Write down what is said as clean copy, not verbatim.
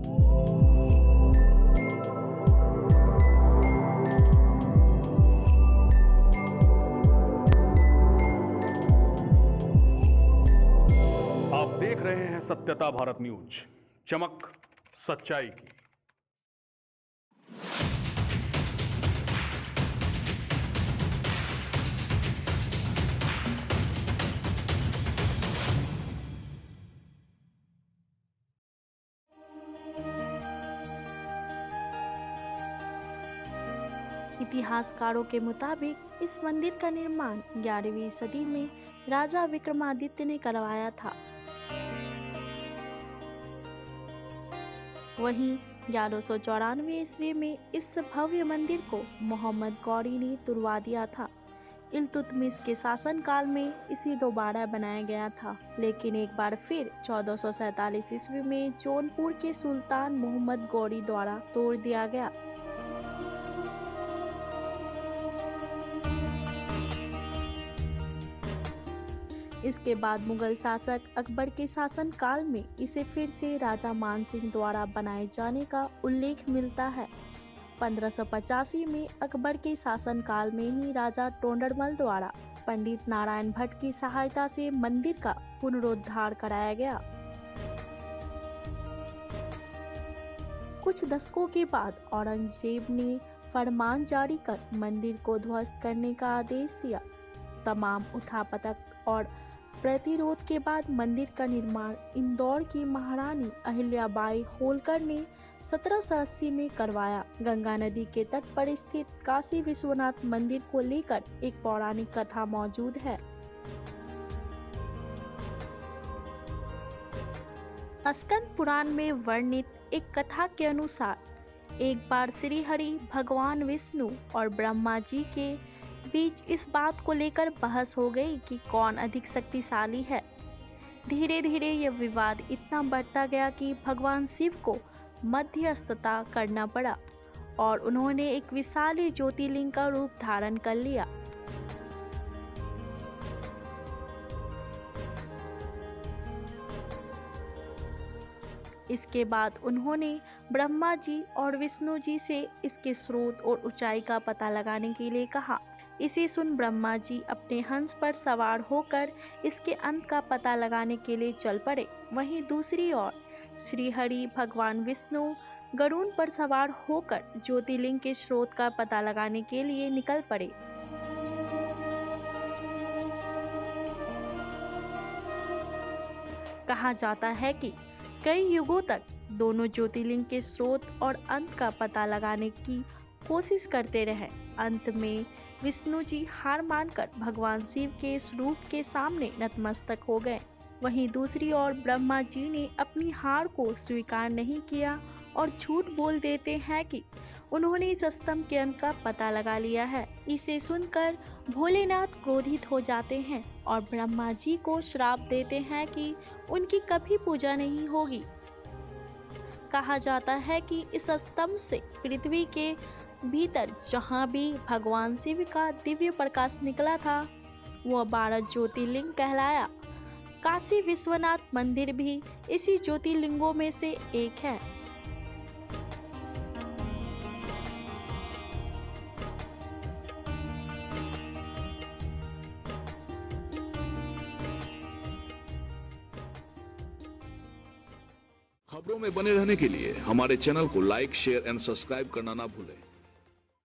आप देख रहे हैं सत्यता भारत न्यूज, चमक सच्चाई की। इतिहासकारों के मुताबिक इस मंदिर का निर्माण 11वीं सदी में राजा विक्रमादित्य ने करवाया था। वहीं 1194 ईस्वी में इस भव्य मंदिर को मोहम्मद गौरी ने तुड़वा दिया था। इल्तुतमिश के शासनकाल में इसे दोबारा बनाया गया था, लेकिन एक बार फिर 1447 ईस्वी में जौनपुर के सुल्तान मोहम्मद गौरी द्वारा तोड़ दिया गया। इसके बाद मुगल शासक अकबर के शासनकाल में इसे फिर से राजा मानसिंह द्वारा बनाए जाने का उल्लेख मिलता है। 1585 में अकबर के शासनकाल में ही राजा टोंडरमल द्वारा पंडित नारायण भट्ट की सहायता से मंदिर का पुनरुद्धार कराया गया। कुछ दशकों के बाद औरंगजेब ने फरमान जारी कर मंदिर को ध्वस्त करने का आदेश दिया। तमाम उठापटक और प्रतिरोध के बाद मंदिर का निर्माण इंदौर की महारानी अहिल्याबाई होलकर ने 1780 में करवाया। गंगा नदी के तट पर स्थित काशी विश्वनाथ मंदिर को लेकर एक पौराणिक कथा मौजूद है। स्कंद पुराण में वर्णित एक कथा के अनुसार एक बार श्री हरि भगवान विष्णु और ब्रह्मा जी के बीच इस बात को लेकर बहस हो गई कि कौन अधिक शक्तिशाली है। धीरे धीरे यह विवाद इतना बढ़ता गया कि भगवान शिव को मध्यस्थता करना पड़ा और उन्होंने एक विशाल ज्योतिर्लिंग का रूप धारण कर लिया। इसके बाद उन्होंने ब्रह्मा जी और विष्णु जी से इसके स्रोत और ऊंचाई का पता लगाने के लिए कहा। इसे सुन ब्रह्मा जी अपने हंस पर सवार होकर इसके अंत का पता लगाने के लिए चल पड़े। वहीं दूसरी ओर श्री हरि भगवान विष्णु गरुड़ पर सवार होकर ज्योतिर्लिंग के स्रोत का पता लगाने के लिए निकल पड़े। कहा जाता है कि कई युगों तक दोनों ज्योतिर्लिंग के स्रोत और अंत का पता लगाने की कोशिश करते रहे। अंत में विष्णु जी हार मानकर भगवान शिव के इस रूप के सामने नतमस्तक हो गए। वहीं दूसरी ओर ब्रह्मा जी ने अपनी हार को स्वीकार नहीं किया और झूठ बोल देते हैं कि उन्होंने इस स्तंभ के अंत का पता लगा लिया है। इसे सुनकर भोलेनाथ क्रोधित हो जाते हैं और ब्रह्मा जी को श्राप देते हैं कि उनकी कभी पूजा नहीं होगी। कहा जाता है कि इस स्तंभ से पृथ्वी के भीतर जहाँ भी भगवान शिव का दिव्य प्रकाश निकला था वह 12 ज्योतिर्लिंग कहलाया। काशी विश्वनाथ मंदिर भी इसी ज्योतिर्लिंगों में से एक है। खबरों में बने रहने के लिए हमारे चैनल को लाइक, शेयर एंड सब्सक्राइब करना ना भूलें।